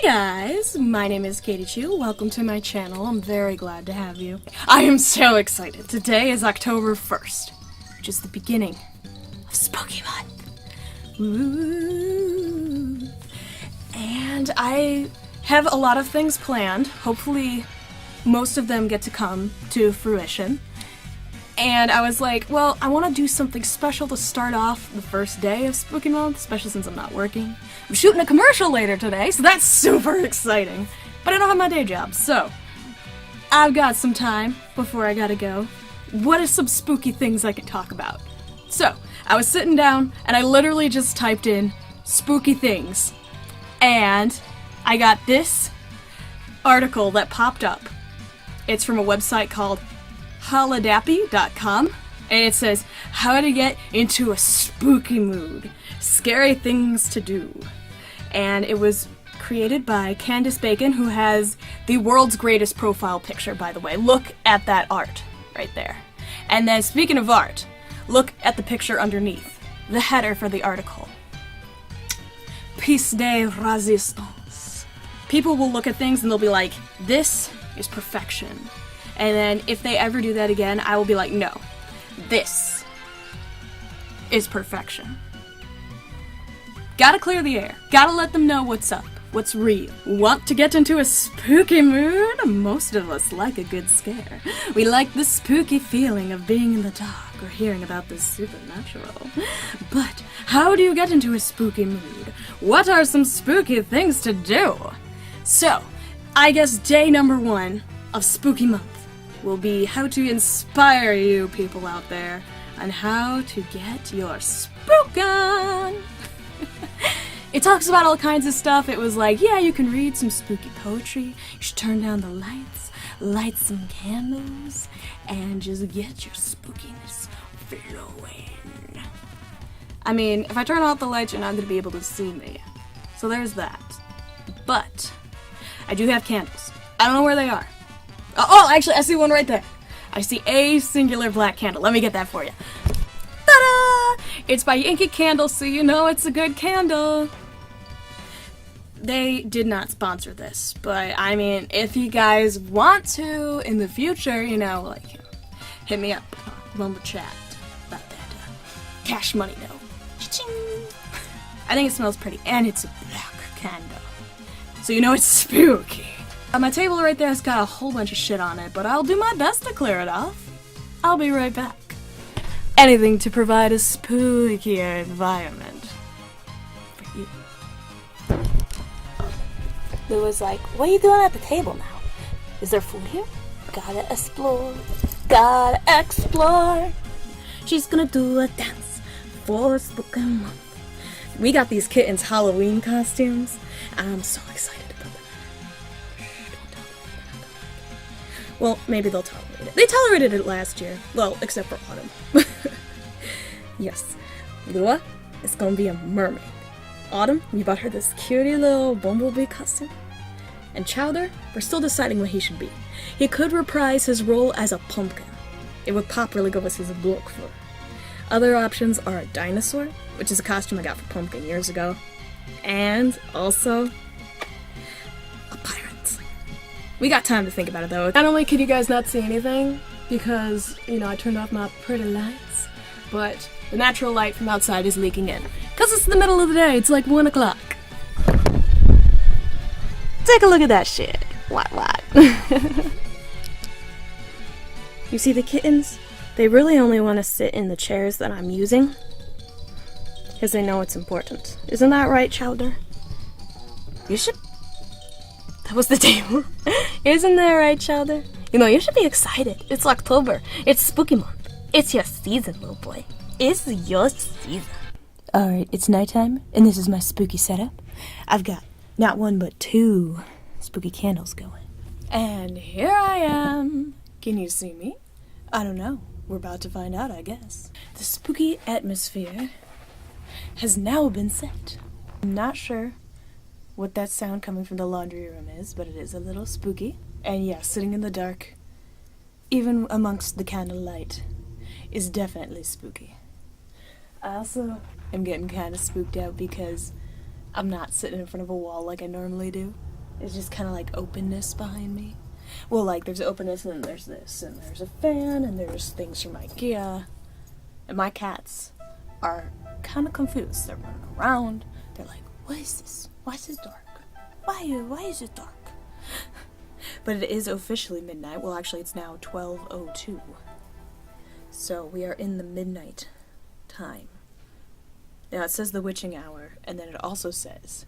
guys, my name is Katichu. Welcome to my channel. I'm very glad to have you. I am so excited. Today is October 1st, which is the beginning of Spooky Month. Ooh. And I have a lot of things planned. Hopefully, most of them get to come to fruition. And I was like, well, I want to do something special to start off the first day of Spooky Month, especially since I'm not working. I'm shooting a commercial later today, so that's super exciting. But I don't have my day job, so I've got some time before I gotta go. What are some spooky things I can talk about? So, I was sitting down, and I literally just typed in spooky things. And I got this article that popped up. It's from a website called holodappy.com, and it says, how to get into a spooky mood, scary things to do. And it was created by Candace Bacon, who has the world's greatest profile picture, by the way. Look at that art right there. And then, speaking of art, look at the picture underneath, the header for the article. Piece de resistance. People will look at things and they'll be like, this is perfection. And then if they ever do that again, I will be like, no, this is perfection. Gotta clear the air. Gotta let them know what's up, what's real. Want to get into a spooky mood? Most of us like a good scare. We like the spooky feeling of being in the dark or hearing about the supernatural. But how do you get into a spooky mood? What are some spooky things to do? So, I guess day number 1 of Spooky Month will be how to inspire you people out there on how to get your spook on. It talks about all kinds of stuff. It was like, yeah, you can read some spooky poetry, you should turn down the lights, light some candles, and just get your spookiness flowing. I mean, if I turn off the lights, you're not going to be able to see me. So there's that. But I do have candles. I don't know where they are. Oh, actually, I see one right there. I see a singular black candle. Let me get that for you. Ta-da! It's by Yankee Candle, so you know it's a good candle. They did not sponsor this, but I mean, if you guys want to in the future, you know, like, hit me up. Rumble chat about that cash money though. Cha-ching! I think it smells pretty, and it's a black candle, so you know it's spooky. My table right there has got a whole bunch of shit on it, but I'll do my best to clear it off. I'll be right back. Anything to provide a spookier environment for you. Lou was like, what are you doing at the table now? Is there food here? Gotta explore. Gotta explore. She's gonna do a dance for Spooky Month. We got these kittens' Halloween costumes, and I'm so excited. Well, maybe they'll tolerate it. They tolerated it last year. Well, except for Autumn. Yes. Lua is gonna be a mermaid. Autumn, we bought her this cutie little bumblebee costume. And Chowder, we're still deciding what he should be. He could reprise his role as a pumpkin. It would pop really good with his look for. Other options are a dinosaur, which is a costume I got for Pumpkin years ago. And also a pirate. We got time to think about it though. Not only can you guys not see anything because, you know, I turned off my pretty lights, but the natural light from outside is leaking in. Because it's the middle of the day, it's like 1 o'clock. Take a look at that shit. What? You see the kittens? They really only want to sit in the chairs that I'm using because they know it's important. Isn't that right, Chowder? You should... That was the table. Isn't that right, Chowder? You know, you should be excited. It's October. It's Spooky Month. It's your season, little boy. It's your season. Alright, it's nighttime, and this is my spooky setup. I've got not 1, but 2 spooky candles going. And here I am. Can you see me? I don't know. We're about to find out, I guess. The spooky atmosphere has now been set. I'm not sure what that sound coming from the laundry room is, but it is a little spooky. And yeah, sitting in the dark, even amongst the candlelight, is definitely spooky. I also am getting kind of spooked out because I'm not sitting in front of a wall like I normally do. It's just kind of like openness behind me. Well, like, there's openness, and then there's this, and there's a fan, and there's things from IKEA. And my cats are kind of confused. They're running around. They're like, what is this? Why is it dark? Why is it dark? But it is officially midnight. Well, actually, it's now 12:02. So we are in the midnight time. Now, it says the witching hour, and then it also says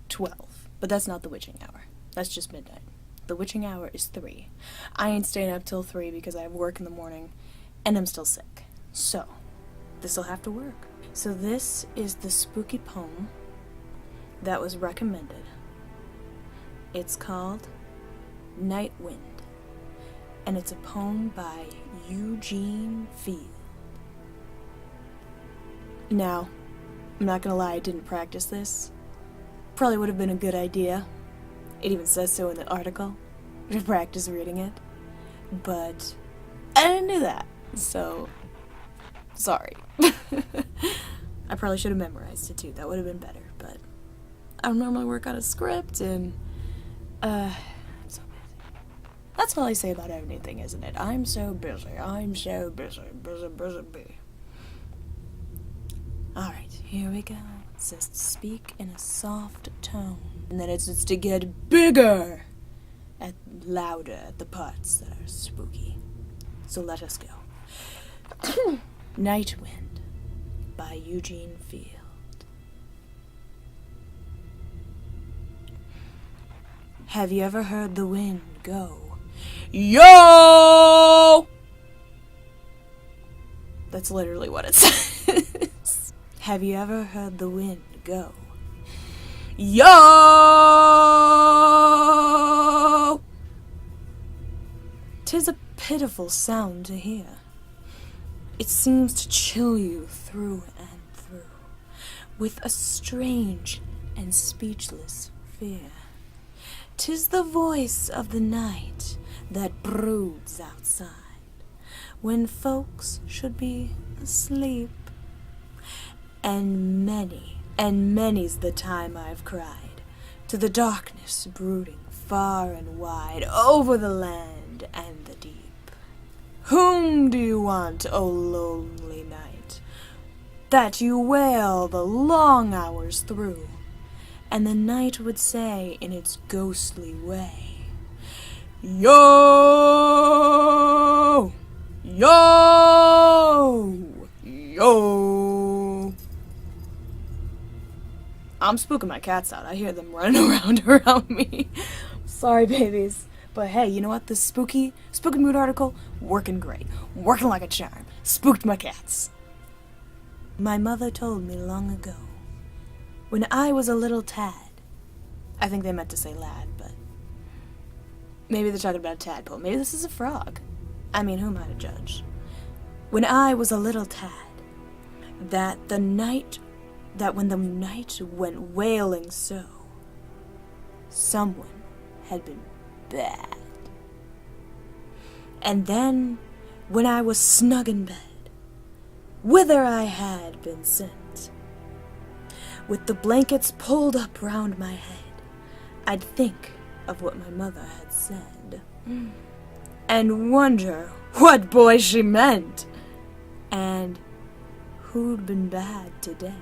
12. But that's not the witching hour. That's just midnight. The witching hour is 3. I ain't staying up till 3 because I have work in the morning, and I'm still sick. So, this'll have to work. So this is the spooky poem that was recommended. It's called Night Wind, and it's a poem by Eugene Field. Now, I'm not gonna lie, I didn't practice this. Probably would have been a good idea. It even says so in the article, to practice reading it. But I didn't do that, so sorry. I probably should have memorized it too. That would have been better, but I don't normally work on a script, and I'm so busy. That's all I say about anything, isn't it? I'm so busy. I'm so busy. Busy. Alright, here we go. It says to speak in a soft tone, and then it's to get bigger and louder at the parts that are spooky. So let us go. Night Wind by Eugene Field. Have you ever heard the wind go, yo? That's literally what it says. Have you ever heard the wind go, yo? 'Tis a pitiful sound to hear. It seems to chill you through and through, with a strange and speechless fear. 'Tis the voice of the night that broods outside, when folks should be asleep. And many's the time I've cried to the darkness brooding far and wide over the land and the deep. Whom do you want, O lonely night, that you wail the long hours through? And the night would say in its ghostly way, yo, yo, yo. I'm spooking my cats out. I hear them running around me. Sorry, babies. But hey, you know what? This spooky mood article, working great. Working like a charm. Spooked my cats. My mother told me long ago, when I was a little tad. I think they meant to say lad, but maybe they're talking about a tadpole. Maybe this is a frog. I mean, who am I to judge? When I was a little tad, that when the night went wailing so, someone had been bad. And then, when I was snug in bed, whither I had been sent, with the blankets pulled up round my head, I'd think of what my mother had said, and wonder what boy she meant, and who'd been bad today.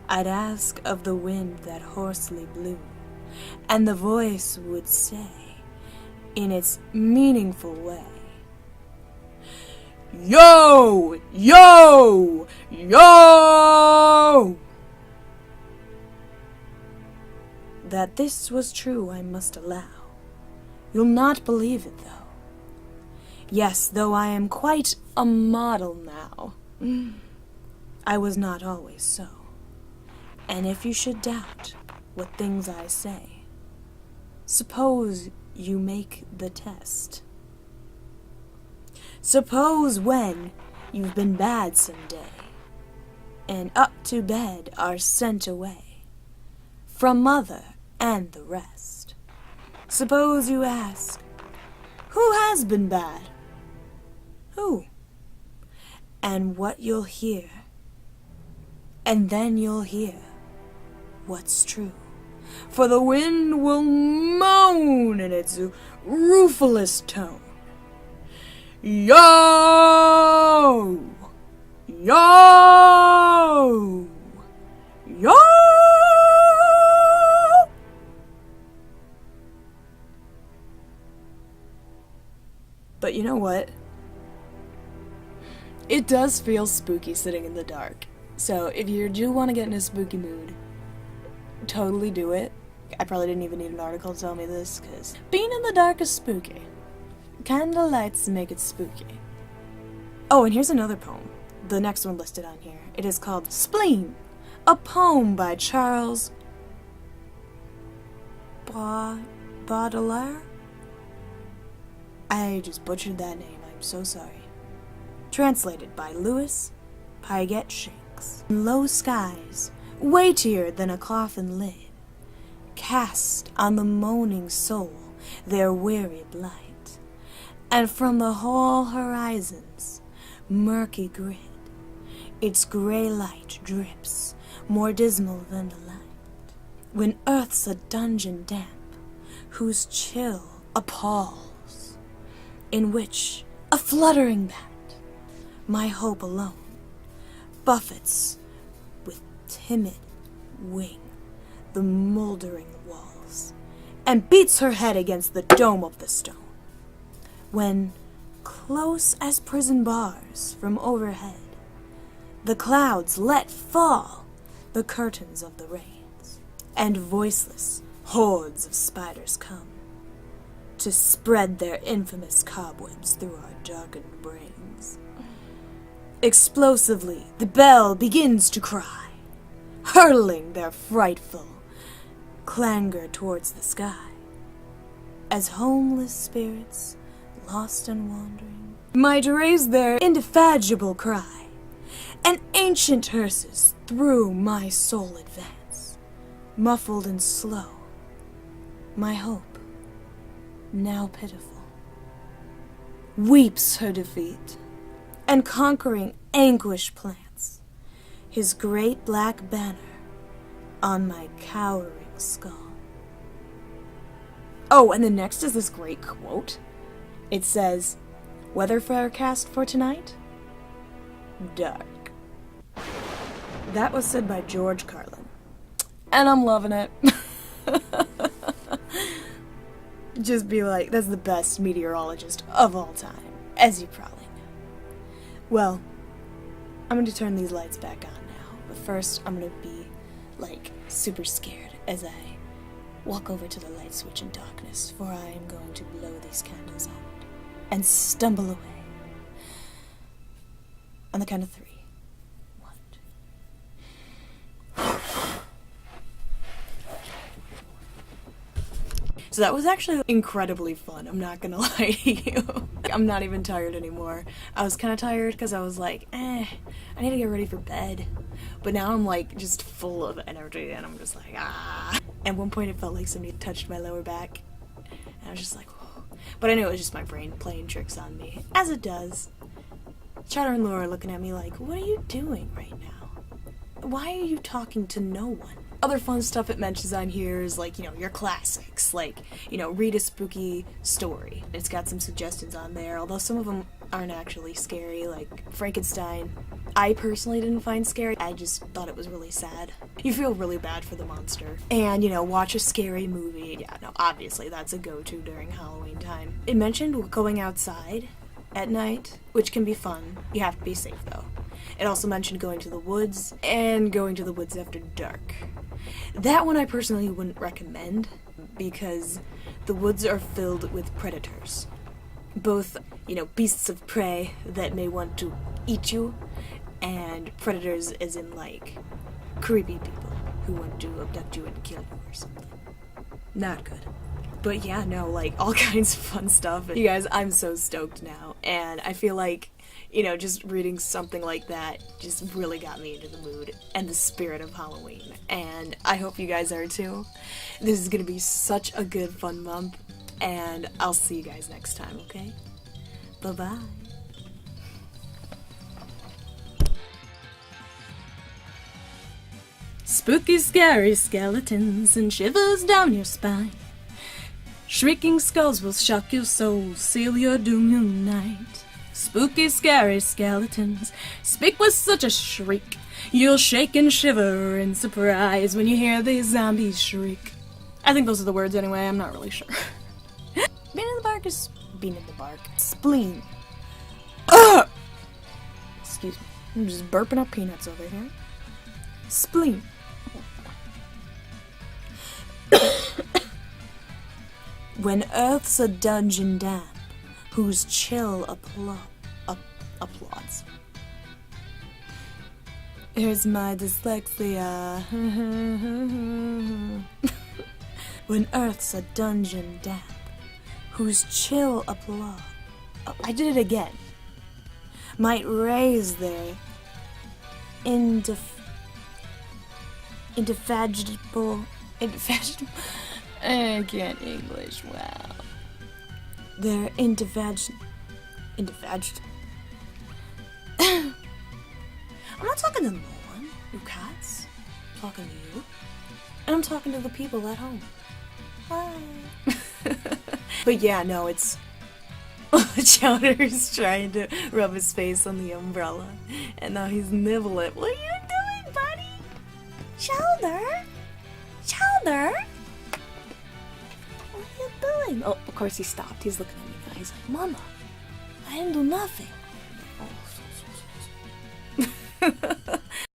I'd ask of the wind that hoarsely blew, and the voice would say, in its meaningful way, yo, yo, yo! That this was true I must allow. You'll not believe it, though. Yes, though I am quite a model now, I was not always so. And if you should doubt what things I say, suppose you make the test. Suppose when you've been bad some day, and up to bed are sent away, from mother and the rest. Suppose you ask, who has been bad? Who? And what you'll hear, and then you'll hear what's true. for the wind will moan in its ruthless tone. Yo! Yo! Yo! But you know what? It does feel spooky sitting in the dark. So if you do want to get in a spooky mood, totally do it. I probably didn't even need an article to tell me this, because being in the dark is spooky. Candle lights make it spooky. Oh, and here's another poem. The next one listed on here. It is called Spleen, a poem by Charles Baudelaire? I just butchered that name, I'm so sorry. Translated by Louis Piguet Shanks. Low skies, weightier than a coffin lid, cast on the moaning soul their wearied light, and from the whole horizon's murky grid, its grey light drips, more dismal than the light, when earth's a dungeon damp, whose chill appalls, in which a fluttering bat, my hope alone, buffets with timid wing the mouldering walls, and beats her head against the dome of the stone, when, close as prison bars from overhead, the clouds let fall the curtains of the rains, and voiceless hordes of spiders come to spread their infamous cobwebs through our darkened brains. Explosively, the bell begins to cry, hurling their frightful clangor towards the sky, as homeless spirits, lost and wandering, might raise their indefatigable cry, and ancient hearses through my soul advance, muffled and slow, my hope, now pitiful, weeps her defeat, and conquering anguish plants his great black banner on my cowering skull. Oh, and the next is this great quote. It says, "Weather forecast for tonight? Dark." That was said by George Carlin. And I'm loving it. Just be like, that's the best meteorologist of all time, as you probably know. Well, I'm going to turn these lights back on now, but first I'm going to be, like, super scared as I walk over to the light switch in darkness, for I am going to blow these candles out and stumble away. On the count of 3. 1, 2. So that was actually incredibly fun, I'm not gonna lie to you. I'm not even tired anymore. I was kind of tired because I was like, I need to get ready for bed. But now I'm like just full of energy and I'm just like, ah. At one point it felt like somebody touched my lower back. And I was just like, whoa. But I knew it was just my brain playing tricks on me, as it does. Chatter and Laura are looking at me like, what are you doing right now? Why are you talking to no one? Other fun stuff it mentions on here is like, your classics, like, read a spooky story. It's got some suggestions on there, although some of them aren't actually scary, like Frankenstein. I personally didn't find scary, I just thought it was really sad. You feel really bad for the monster. And, watch a scary movie. Yeah, no, obviously that's a go-to during Halloween time. It mentioned going outside at night, which can be fun. You have to be safe though. It also mentioned going to the woods, and going to the woods after dark. That one I personally wouldn't recommend, because the woods are filled with predators. Both, beasts of prey that may want to eat you, and predators as in, like, creepy people who want to abduct you and kill you or something. Not good. But yeah, no, like, all kinds of fun stuff. You guys, I'm so stoked now, and I feel like, just reading something like that just really got me into the mood and the spirit of Halloween, and I hope you guys are too. This is gonna be such a good, fun month, and I'll see you guys next time, okay? Bye-bye. Spooky, scary skeletons and shivers down your spine. Shrieking skulls will shock your soul, seal your doom unite. Spooky, scary skeletons speak with such a shriek. You'll shake and shiver in surprise when you hear these zombies shriek. I think those are the words anyway, I'm not really sure. Bean in the bark is bean in the bark. Spleen. Ugh! Excuse me. I'm just burping up peanuts over here. Spleen. When earth's a dungeon damp, whose chill applauds. Here's my dyslexia. When earth's a dungeon damp, whose chill applause. Oh, I did it again. Might raise their indefatigable. I can't English. Wow. They're indefatigable. I'm not talking to no one, you cats. I'm talking to you. And I'm talking to the people at home. Hi. But yeah, no, it's Chowder's trying to rub his face on the umbrella, and now he's nibbling. What are you doing, buddy? Chowder? Chowder? What are you doing? Oh, of course he stopped. He's looking at me now. He's like, Mama, I didn't do nothing. Oh, so.